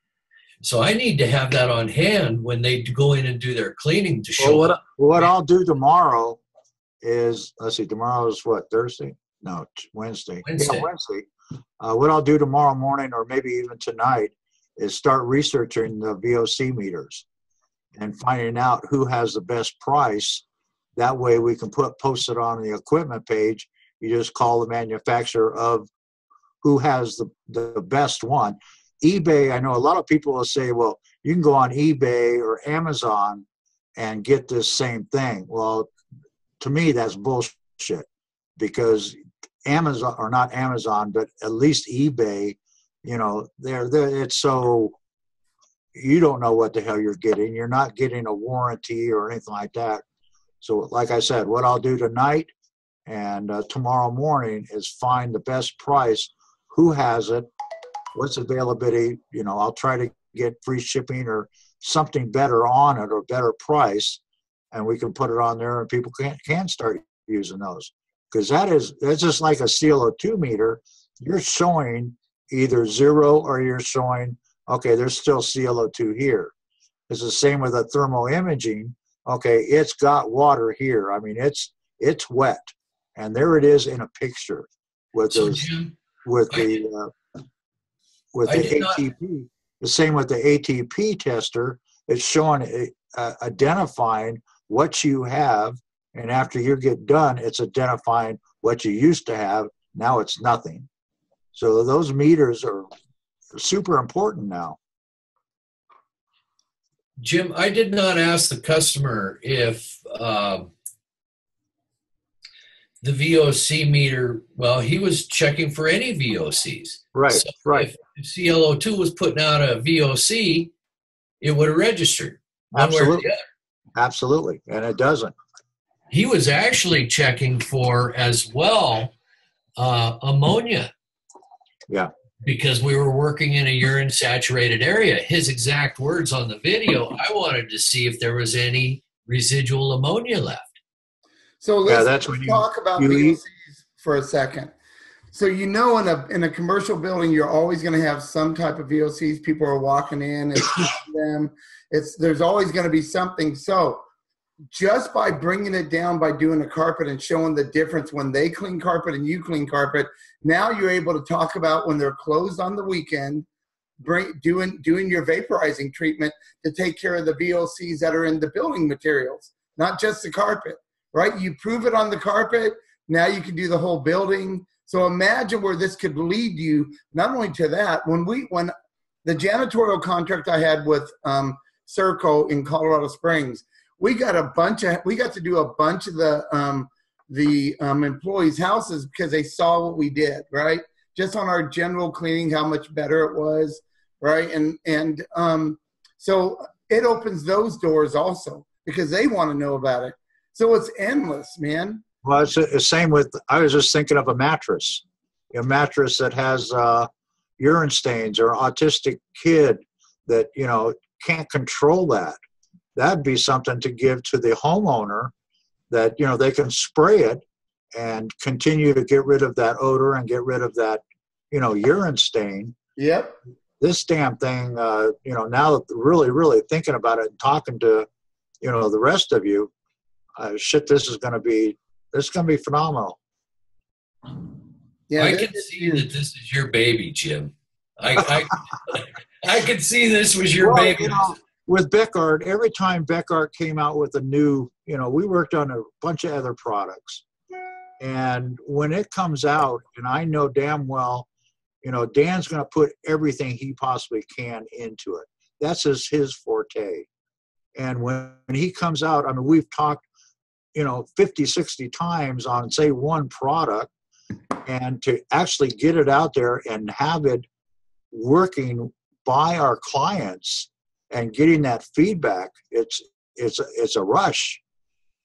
So I need to have that on hand when they go in and do their cleaning to show up. What I'll do tomorrow is, let's see, tomorrow is what, Thursday? No, Wednesday. Wednesday. Yeah, Wednesday. What I'll do tomorrow morning or maybe even tonight is start researching the VOC meters and finding out who has the best price. That way we can post it on the equipment page. You just call the manufacturer of who has the best one. eBay, I know a lot of people will say, well, you can go on eBay or Amazon and get this same thing. Well, to me, that's bullshit, because Amazon, or not Amazon, but at least eBay, you know, it's so, you don't know what the hell you're getting. You're not getting a warranty or anything like that. So like I said, what I'll do tonight and tomorrow morning is find the best price, who has it, what's availability. You know, I'll try to get free shipping or something better on it or better price, and we can put it on there and people can start using those. Because that's just like a CO2 meter. You're showing either zero or you're showing, okay, there's still CO2 here. It's the same with a thermal imaging. Okay, it's got water here. I mean, it's wet, and there it is in a picture with those with the ATP. The same with the ATP tester. It's showing identifying what you have, and after you get done, it's identifying what you used to have. Now it's nothing. So those meters are super important now. Jim, I did not ask the customer if the VOC meter, well, he was checking for any VOCs. Right, so right. If CLO2 was putting out a VOC, it would have registered one way or the other. Absolutely, and it doesn't. He was actually checking for, as well, ammonia. Yeah. Because we were working in a urine saturated area. His exact words on the video, I wanted to see if there was any residual ammonia left. So let's talk about VOCs for a second. So you know, in a commercial building, you're always going to have some type of VOCs. People are walking in and them. There's always going to be something. So just by bringing it down, by doing a carpet and showing the difference when they clean carpet and you clean carpet, now you're able to talk about when they're closed on the weekend, doing your vaporizing treatment to take care of the VOCs that are in the building materials, not just the carpet, right? You prove it on the carpet, now you can do the whole building. So imagine where this could lead you, not only to that, when the janitorial contract I had with Circle in Colorado Springs, we got to do a bunch of the employees' houses because they saw what we did, right? Just on our general cleaning, how much better it was, right? And so it opens those doors also because they want to know about it. So it's endless, man. Well, it's the same with, I was just thinking of a mattress that has urine stains or autistic kid that, can't control that. That'd be something to give to the homeowner that, they can spray it and continue to get rid of that odor and get rid of that, urine stain. Yep. This damn thing, now that really, really thinking about it and talking to, the rest of you, this is going to be phenomenal. Yeah, I can see that this is your baby, Jim. I can see this was your baby. With Beckart, every time Beckart came out with a new, we worked on a bunch of other products. And when it comes out, and I know damn well, Dan's going to put everything he possibly can into it. That's his forte. And when he comes out, I mean, we've talked, 50, 60 times on, say, one product, and to actually get it out there and have it working by our clients and getting that feedback, it's a rush.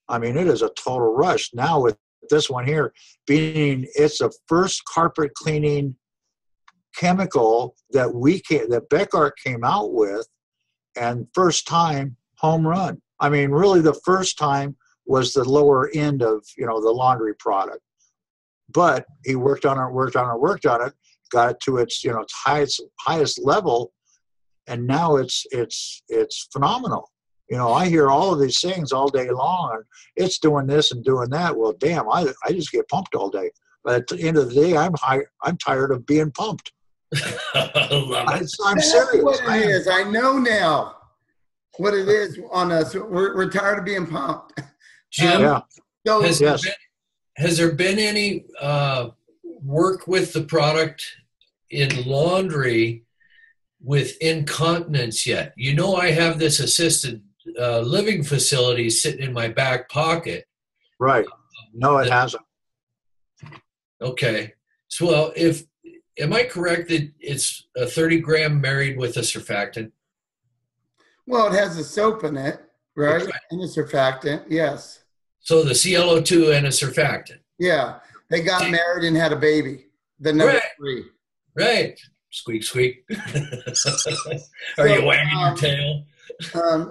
I mean, it is a total rush. Now with this one here, it's the first carpet cleaning chemical that that Beckart came out with, and first time home run. I mean, really the first time was the lower end of, the laundry product. But he worked on it, got it to its, its highest level, and now it's phenomenal. I hear all of these things all day long, and it's doing this and doing that. Well, damn, I just get pumped all day. But at the end of the day, I'm tired of being pumped. I'm serious. What it is. I know now what it is on us. We're tired of being pumped. Jim, So, has there been any work with the product in laundry with incontinence yet? I have this assisted living facility sitting in my back pocket. Right. No, it hasn't. Okay. So, well, am I correct that it's a 30-gram married with a surfactant? Well, it has a soap in it, right? And a surfactant, yes. So the ClO2 and a surfactant. Yeah. They got married and had a baby. The number 3. Right. Squeak, squeak. Are you wagging your tail?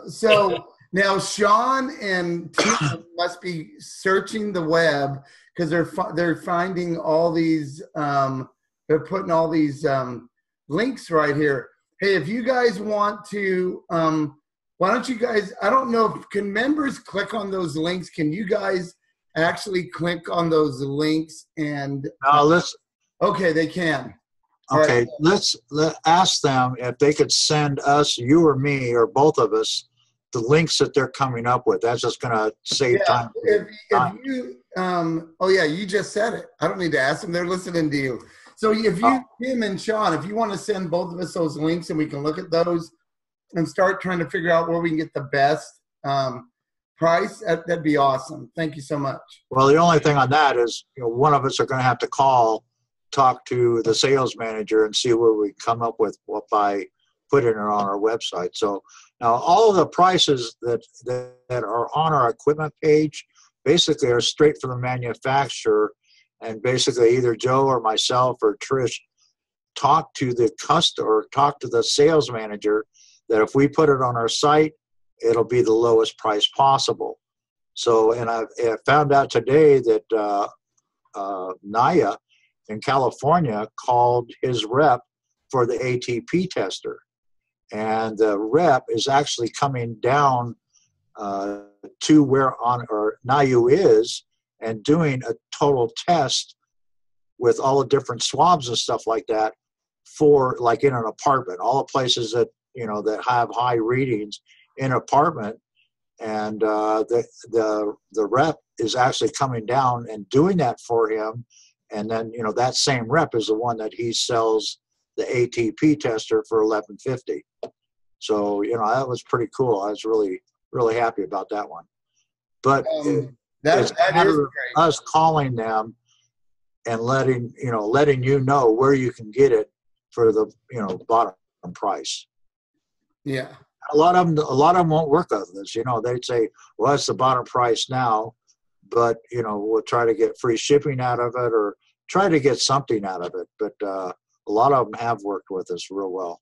So now Sean and Tim must be searching the web because they're finding all these, they're putting all these links right here. Hey, if you guys want to, why don't you guys, I don't know, can members click on those links? Can you guys actually click on those links and? Okay, they can. Okay, let's ask them if they could send us, you or me, or both of us, the links that they're coming up with. That's just going to save time. If you, you just said it. I don't need to ask them. They're listening to you. So if you, Tim and Sean, if you want to send both of us those links and we can look at those and start trying to figure out where we can get the best price, that'd be awesome. Thank you so much. Well, the only thing on that is, one of us are going to have to talk to the sales manager and see where we come up with by putting it on our website. So now all of the prices that are on our equipment page basically are straight from the manufacturer, and basically either Joe or myself or Trish talk to the customer or talk to the sales manager that if we put it on our site, it'll be the lowest price possible. So, and I found out today that Naya in California called his rep for the ATP tester. And the rep is actually coming down to where Nayu is and doing a total test with all the different swabs and stuff like that for, like, in an apartment, all the places that, that have high readings in an apartment. And the rep is actually coming down and doing that for him. And then, that same rep is the one that he sells the ATP tester for $11.50. So, you know, that was pretty cool. I was really, really happy about that one. But it's a that is matter of great. us calling them and letting you know where you can get it for the, you know, bottom price. Yeah. A lot of them won't work on this. You know, they'd say, well, that's the bottom price now, but, you know, we'll try to get free shipping out of it or try to get something out of it. But a lot of them have worked with us real well.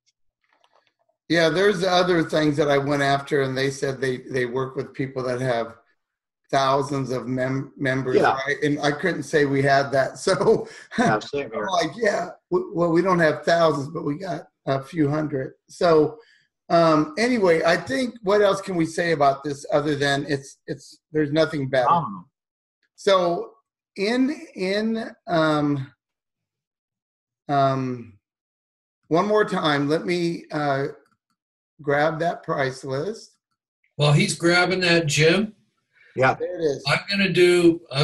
Yeah, there's other things that I went after, and they said they work with people that have thousands of members, Yeah. right? And I couldn't say we had that. So Yeah, same here. I'm like, yeah, well, we don't have thousands, but we got a few hundred. So anyway, I think what else can we say about this other than it's there's nothing better. So in one more time, let me grab that price list. While he's grabbing that, Jim, Yeah. There it is. I'm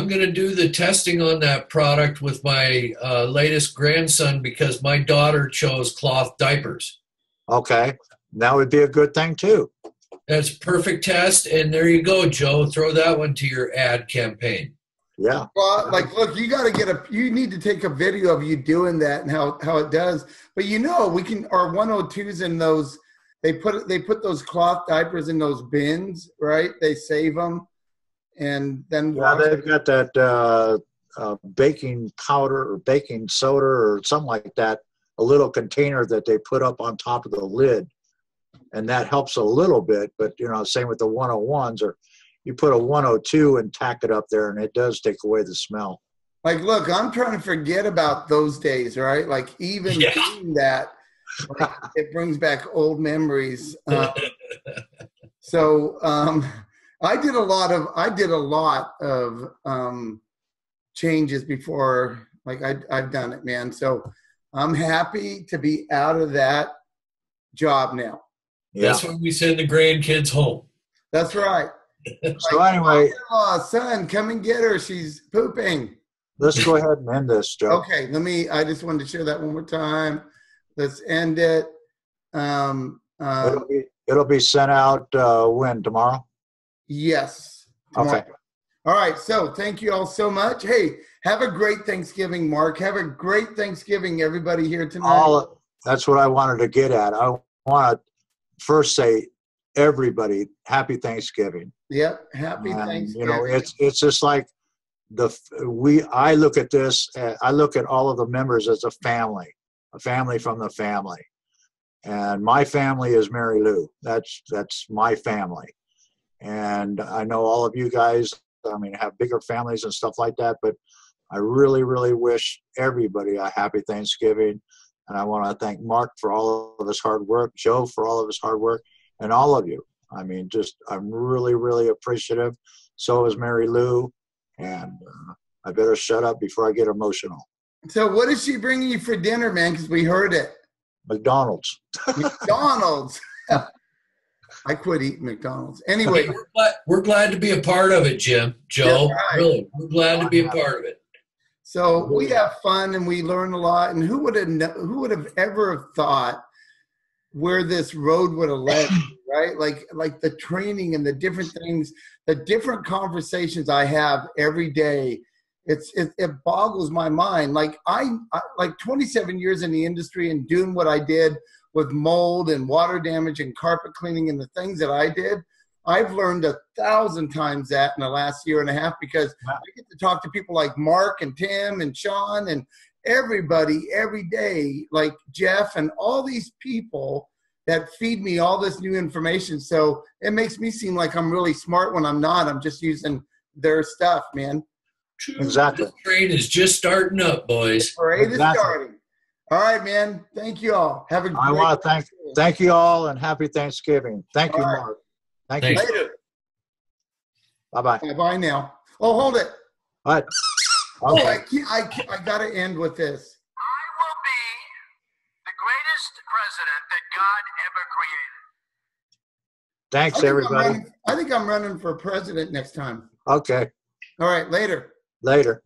gonna do the testing on that product with my latest grandson because my daughter chose cloth diapers. Okay. That would be a good thing too. That's perfect test, and there you go, Joe. Throw that one to your ad campaign. Yeah. Well, like, look, you got to you need to take a video of you doing that and how it does. But you know, we can, our 102s in those, they put those cloth diapers in those bins, right? They save them. And then Yeah, they've got that baking powder or baking soda or something like that, a little container that they put up on top of the lid. And that helps a little bit, but, you know, same with the 101s, or you put a 102 and tack it up there, and it does take away the smell. Like, look, I'm trying to forget about those days, right? Like, even doing that, like, it brings back old memories. So I did a lot of changes before, like I've done it, man. So I'm happy to be out of that job now. Yeah. That's when we send the grandkids home. That's right. So anyway, son, come and get her. She's pooping. let's go ahead and end this, Joe. Okay, I just wanted to share that one more time. Let's end it. It'll be sent out when? Tomorrow? Yes. Tomorrow. Okay. All right. So thank you all so much. Hey, have a great Thanksgiving, Mark. Have a great Thanksgiving, everybody here tonight. That's what I wanted to get at. I want to first say, everybody, happy Thanksgiving. Yep. Happy Thanksgiving. You know, it's just like I look at this. I look at all of the members as a family from the family, and my family is Mary Lou. That's my family, and I know all of you guys. I mean, have bigger families and stuff like that, but I really, really wish everybody a happy Thanksgiving. And I want to thank Mark for all of his hard work, Joe for all of his hard work, and all of you. I mean, I'm really, really appreciative. So is Mary Lou. And I better shut up before I get emotional. So what is she bringing you for dinner, man? Because we heard it. McDonald's. McDonald's. I quit eating McDonald's. Anyway. We're glad to be a part of it, Joe. Yeah, right. Really, we're glad to be a part of it. So we have fun and we learn a lot. And who would have ever thought where this road would have led, right? Like the training and the different things, the different conversations I have every day. It boggles my mind. Like I 27 years in the industry and doing what I did with mold and water damage and carpet cleaning and the things that I did. I've learned 1,000 times that in the last year and a half because I get to talk to people like Mark and Tim and Sean and everybody every day, like Jeff and all these people that feed me all this new information. So it makes me seem like I'm really smart when I'm not. I'm just using their stuff, man. Exactly. This train is just starting up, boys. The parade is starting. All right, man. Thank you all. Have a great I want to thank you all and happy Thanksgiving. Thank you, Mark. Thank you. Later. Bye-bye. Bye now. Oh, hold it. What? Oh, Okay. I got to end with this. I will be the greatest president that God ever created. Thanks, everybody. I think I'm running for president next time. Okay. All right, later. Later.